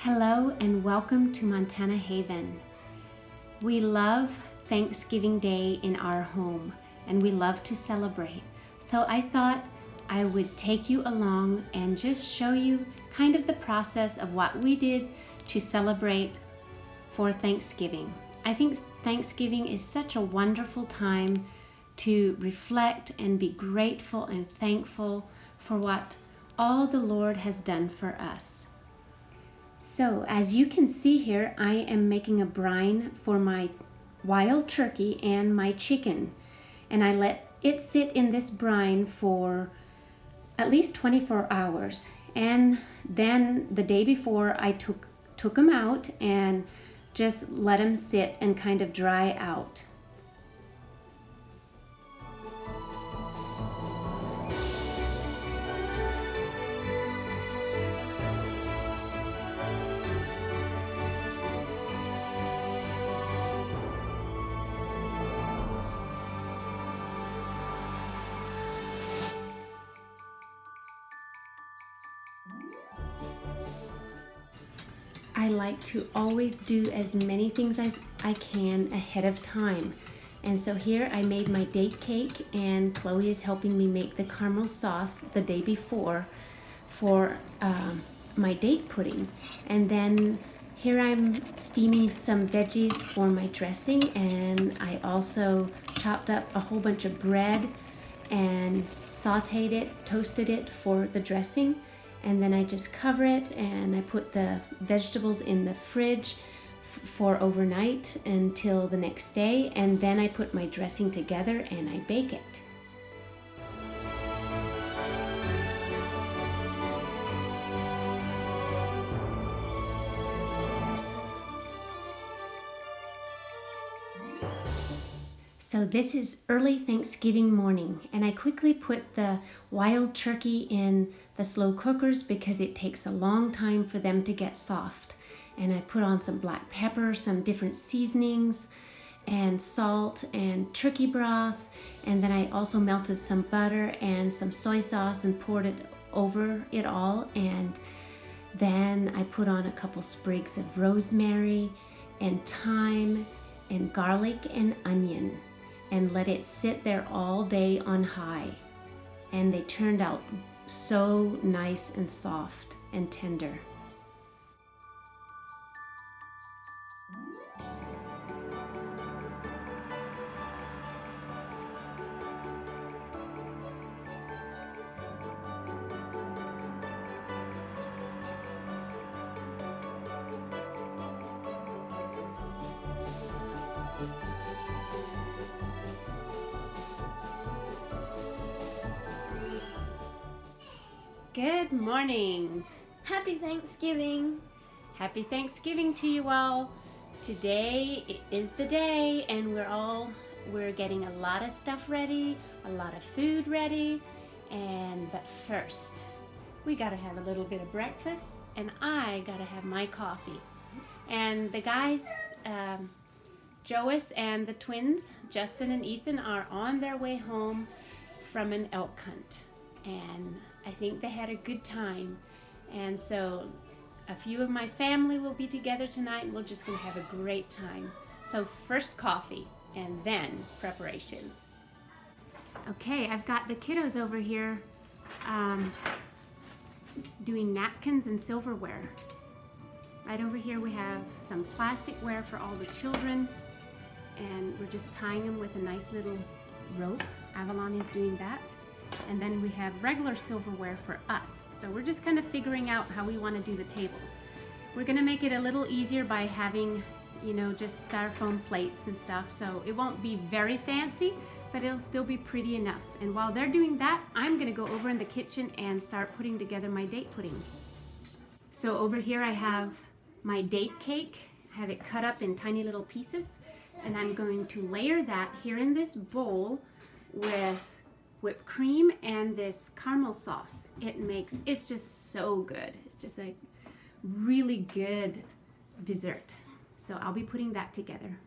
Hello and welcome to Montana Haven. We love Thanksgiving Day in our home and we love to celebrate. So I thought I would take you along and just show you kind of the process of what we did to celebrate for Thanksgiving. I think Thanksgiving is such a wonderful time to reflect and be grateful and thankful for what all the Lord has done for us. So as you can see here, I am making a brine for my wild turkey and my chicken. And I let it sit in this brine for at least 24 hours. And then the day before I took them out and just let them sit and kind of dry out. I like to always do as many things as I can ahead of time. And so here I made my date cake and Chloe is helping me make the caramel sauce the day before for my date pudding. And then here I'm steaming some veggies for my dressing, and I also chopped up a whole bunch of bread and sauteed it, toasted it for the dressing. And then I just cover it and I put the vegetables in the fridge for overnight until the next day. And then I put my dressing together and I bake it. So this is early Thanksgiving morning, and I quickly put the wild turkey in the slow cookers because it takes a long time for them to get soft. And I put on some black pepper, some different seasonings, and salt and turkey broth. And then I also melted some butter and some soy sauce and poured it over it all. And then I put on a couple sprigs of rosemary and thyme and garlic and onion, and let it sit there all day on high. And they turned out so nice and soft and tender. Good morning. Happy Thanksgiving. Happy Thanksgiving to you all. Today is the day and we're getting a lot of stuff ready, a lot of food ready. But first, we gotta have a little bit of breakfast, and I gotta have my coffee. And the guys, Joas and the twins, Justin and Ethan, are on their way home from an elk hunt. And I think they had a good time. And so a few of my family will be together tonight, and we're just gonna have a great time. So first coffee and then preparations. Okay, I've got the kiddos over here doing napkins and silverware. Right over here we have some plasticware for all the children, and we're just tying them with a nice little rope. Avalon is doing that. And then we have regular silverware for us. So we're just kind of figuring out how we want to do the tables. We're going to make it a little easier by having, just styrofoam plates and stuff. So it won't be very fancy, but it'll still be pretty enough. And while they're doing that, I'm going to go over in the kitchen and start putting together my date pudding. So over here I have my date cake. I have it cut up in tiny little pieces. And I'm going to layer that here in this bowl with whipped cream and this caramel sauce. It's just so good. It's just a really good dessert. So I'll be putting that together.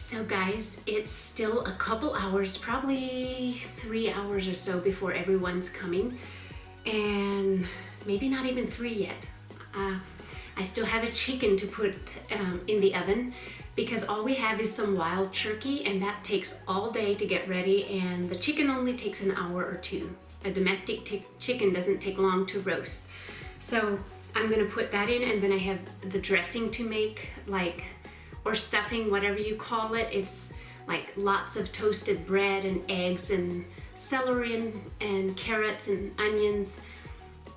So guys, it's still a couple hours, probably 3 hours or so before everyone's coming, and maybe not even 3 yet. I still have a chicken to put in the oven because all we have is some wild turkey, and that takes all day to get ready, and the chicken only takes an hour or two. A domestic chicken doesn't take long to roast. So I'm gonna put that in, and then I have the dressing to make, or stuffing, whatever you call it. It's like lots of toasted bread and eggs and celery and carrots and onions,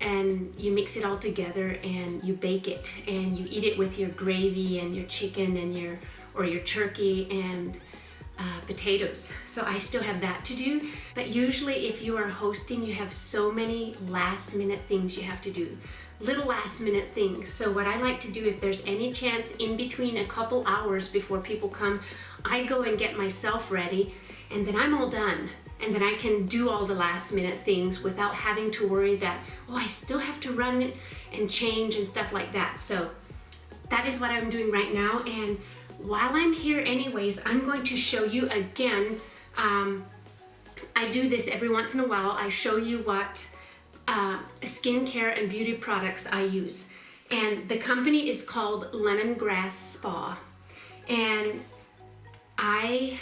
and you mix it all together and you bake it and you eat it with your gravy and your chicken and your turkey and potatoes. So I still have that to do, but usually if you are hosting, you have so many last minute things you have to do, little last minute things. So what I like to do, if there's any chance in between a couple hours before people come, I go and get myself ready, and then I'm all done. And then I can do all the last minute things without having to worry that, oh, I still have to run and change and stuff like that. So that is what I'm doing right now. And while I'm here anyways, I'm going to show you again. I do this every once in a while. I show you what skincare and beauty products I use. And the company is called Lemongrass Spa. And I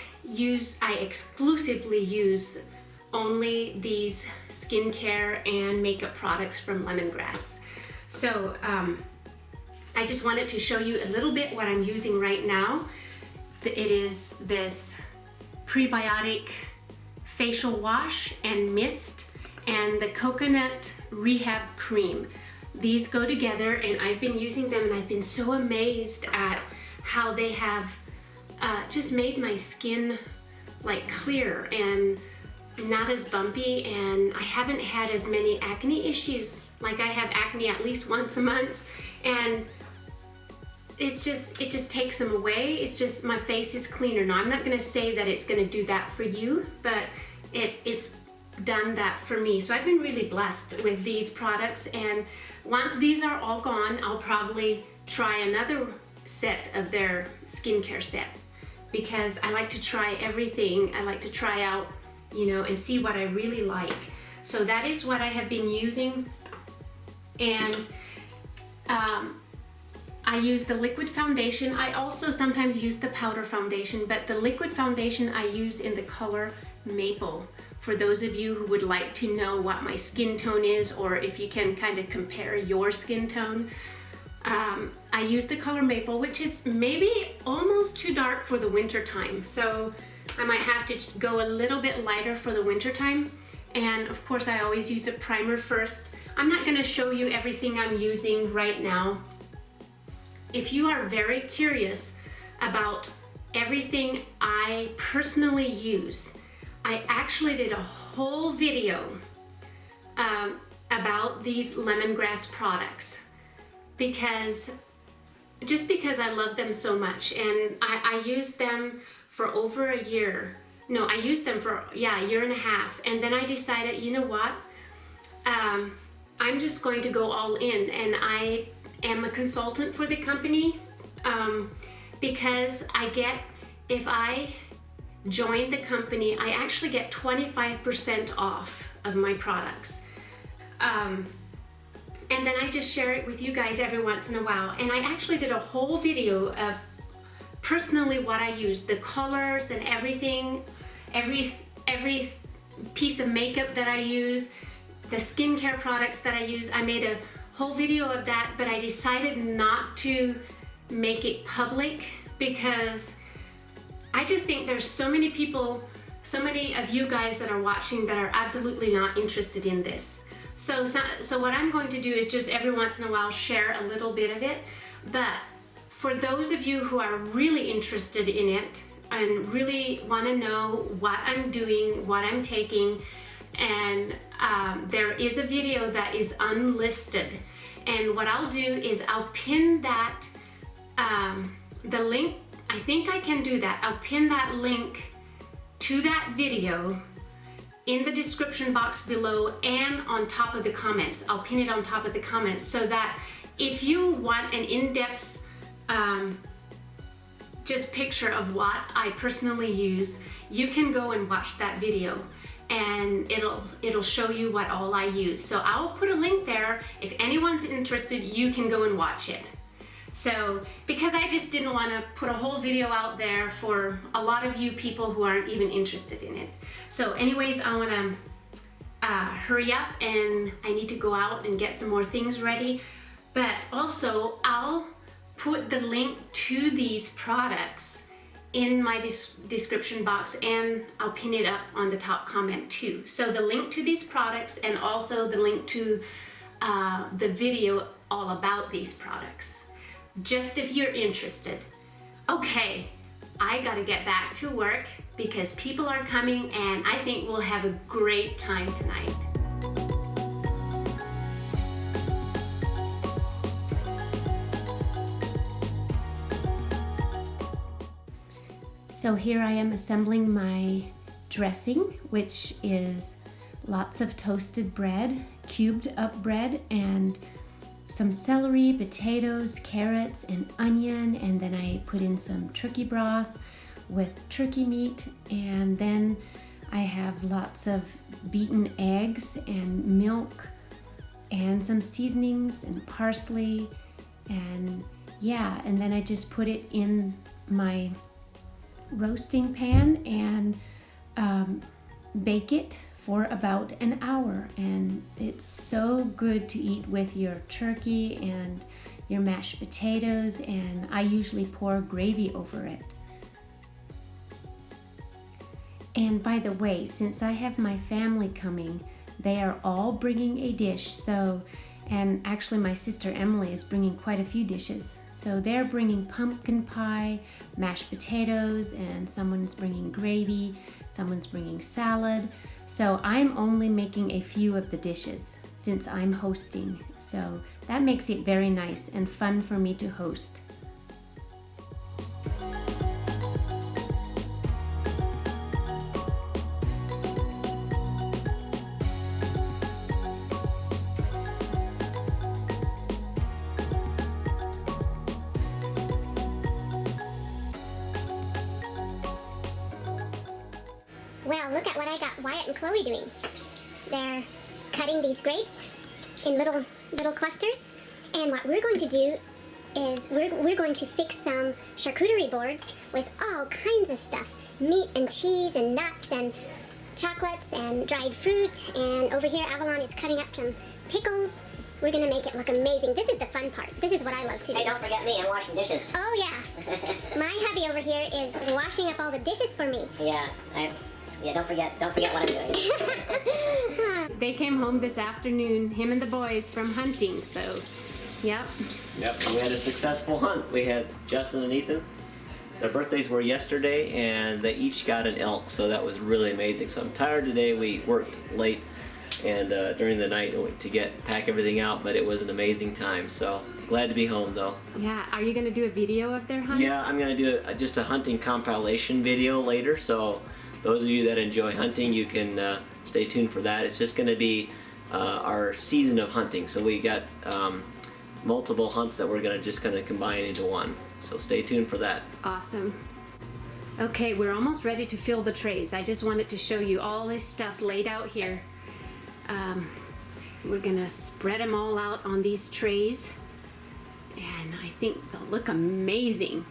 exclusively use only these skincare and makeup products from Lemongrass. So I just wanted to show you a little bit what I'm using right now. It is this prebiotic facial wash and mist and the coconut rehab cream. These go together, and I've been using them, and I've been so amazed at how they have just made my skin like clear and not as bumpy, and I haven't had as many acne issues. Like I have acne at least once a month, and it just takes them away. It's just my face is cleaner. Now I'm not gonna say that it's gonna do that for you, but it's done that for me. So I've been really blessed with these products, and once these are all gone, I'll probably try another set of their skincare set, because I like to try everything. I like to try out, and see what I really like. So that is what I have been using. And I use the liquid foundation. I also sometimes use the powder foundation, but the liquid foundation I use in the color Maple. For those of you who would like to know what my skin tone is, or if you can kind of compare your skin tone, I use the color Maple, which is maybe almost too dark for the winter time. So I might have to go a little bit lighter for the winter time. And of course I always use a primer first. I'm not gonna show you everything I'm using right now. If you are very curious about everything I personally use, I actually did a whole video about these lemongrass products because I love them so much, and I used them for over a year. No, I used them for a year and a half, and then I decided, you know what? I'm just going to go all in, and I am a consultant for the company because if I join the company, I actually get 25% off of my products. And then I just share it with you guys every once in a while. And I actually did a whole video of personally what I use, the colors and everything, every piece of makeup that I use, the skincare products that I use. I made a whole video of that, but I decided not to make it public because I just think there's so many people, so many of you guys that are watching that are absolutely not interested in this. So what I'm going to do is just every once in a while share a little bit of it. But for those of you who are really interested in it and really want to know what I'm doing, what I'm taking, and there is a video that is unlisted. And what I'll do is I'll pin that, the link. I think I can do that. I'll pin that link to that video in the description box below and on top of the comments. I'll pin it on top of the comments so that if you want an in-depth just picture of what I personally use, you can go and watch that video and it'll show you what all I use. So I'll put a link there. If anyone's interested, you can go and watch it. So, because I just didn't want to put a whole video out there for a lot of you people who aren't even interested in it. So anyways, I want to hurry up and I need to go out and get some more things ready. But also, I'll put the link to these products in my description box, and I'll pin it up on the top comment too. So the link to these products and also the link to the video all about these products, just if you're interested. Okay, I gotta get back to work because people are coming and I think we'll have a great time tonight. So here I am assembling my dressing, which is lots of toasted bread, cubed up bread, and some celery, potatoes, carrots, and onion, and then I put in some turkey broth with turkey meat, and then I have lots of beaten eggs and milk and some seasonings and parsley, and yeah, and then I just put it in my roasting pan and bake it for about an hour, and it's so good to eat with your turkey and your mashed potatoes, and I usually pour gravy over it. And by the way, since I have my family coming, they are all bringing a dish, so, and actually my sister Emily is bringing quite a few dishes. So they're bringing pumpkin pie, mashed potatoes, and someone's bringing gravy, someone's bringing salad. So I'm only making a few of the dishes since I'm hosting. So that makes it very nice and fun for me to host. Well, look at what I got Wyatt and Chloe doing. They're cutting these grapes in little clusters, and what we're going to do is we're going to fix some charcuterie boards with all kinds of stuff. Meat and cheese and nuts and chocolates and dried fruit, and over here Avalon is cutting up some pickles. We're gonna make it look amazing. This is the fun part. This is what I love to do. Hey, don't forget me, I'm washing dishes. Oh yeah. My hubby over here is washing up all the dishes for me. Yeah, don't forget what I'm doing. They came home this afternoon, him and the boys, from hunting, so yep. Yep, we had a successful hunt. We had Justin and Ethan. Their birthdays were yesterday, and they each got an elk, so that was really amazing. So I'm tired today. We worked late and during the night to pack everything out, but it was an amazing time. So glad to be home, though. Yeah, are you gonna do a video of their hunt? Yeah, I'm gonna do just a hunting compilation video later. So those of you that enjoy hunting, you can stay tuned for that. It's just gonna be our season of hunting. So we got multiple hunts that we're just gonna combine into one. So stay tuned for that. Awesome. Okay, we're almost ready to fill the trays. I just wanted to show you all this stuff laid out here. We're gonna spread them all out on these trays, and I think they'll look amazing.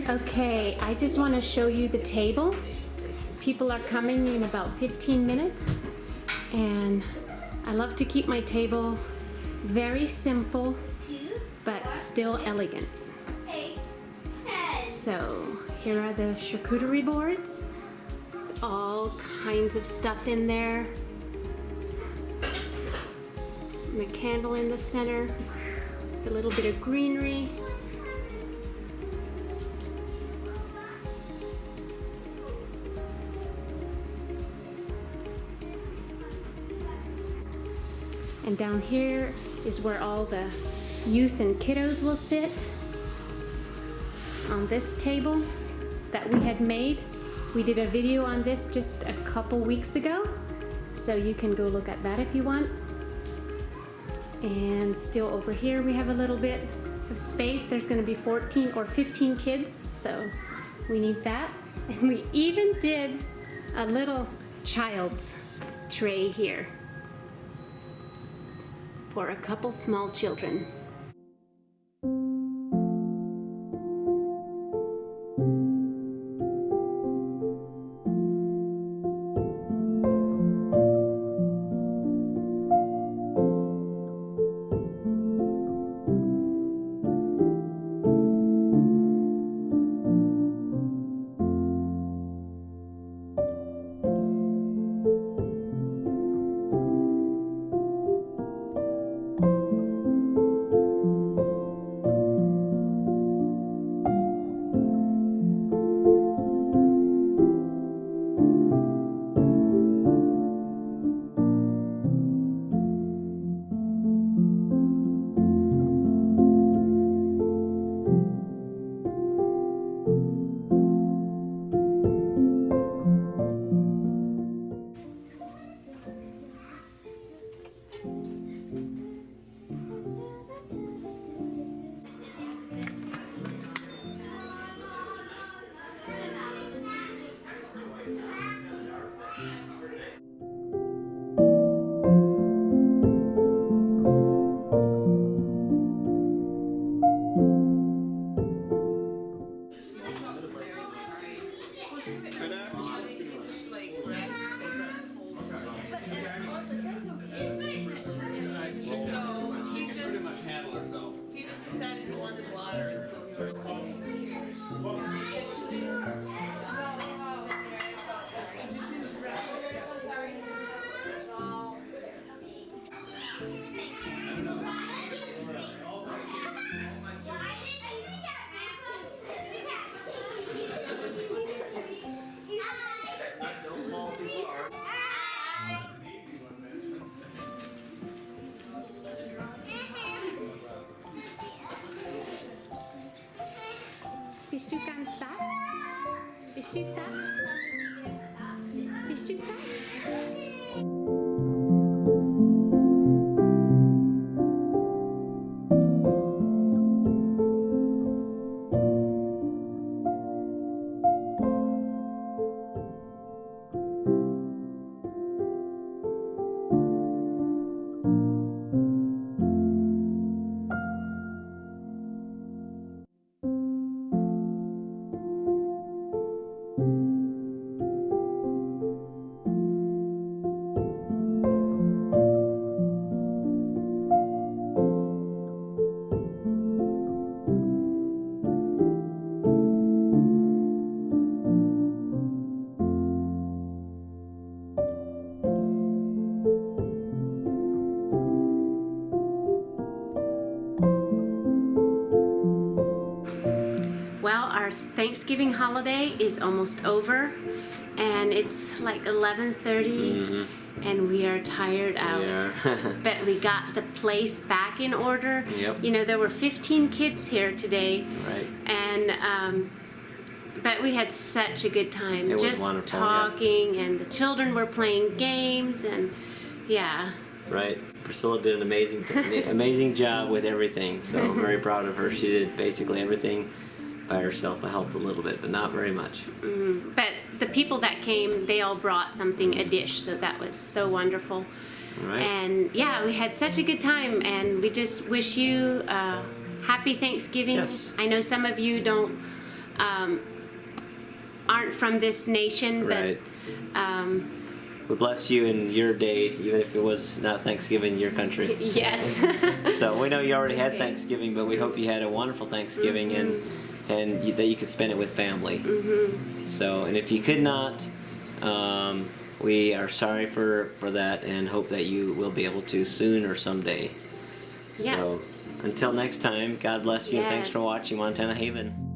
Okay, I just want to show you the table. People are coming in about 15 minutes, and I love to keep my table very simple but still elegant. So here are the charcuterie boards. All kinds of stuff in there. And the candle in the center. A little bit of greenery. And down here is where all the youth and kiddos will sit on this table that we had made. We did a video on this just a couple weeks ago, so you can go look at that if you want. And still over here we have a little bit of space. There's going to be 14 or 15 kids, so we need that. And we even did a little child's tray here for a couple small children. Bist du ganz satt? Bist du satt? Bist du satt? Well, our Thanksgiving holiday is almost over, and it's like 11:30, and we are tired out. Yeah. But we got the place back in order. Yep. You know, there were 15 kids here today, Right. and but we had such a good time. It was just wonderful, yeah. talking, and the children were playing games, and yeah. Right. Priscilla did an amazing job with everything, so I'm very proud of her. She did basically everything by herself. I helped a little bit, but not very much. But the people that came, they all brought something, a dish, so that was so wonderful. Right. And yeah, we had such a good time, and we just wish you happy Thanksgiving. Yes. I know some of you aren't from this nation, Right. but We bless you in your day, even if it was not Thanksgiving in your country. yes. So we know you already had Okay. Thanksgiving, but we hope you had a wonderful Thanksgiving and and that you could spend it with family. So, and if you could not, we are sorry for that and hope that you will be able to soon or someday. Yeah. So, until next time, God bless you. Thanks Yes. for watching Montana Haven.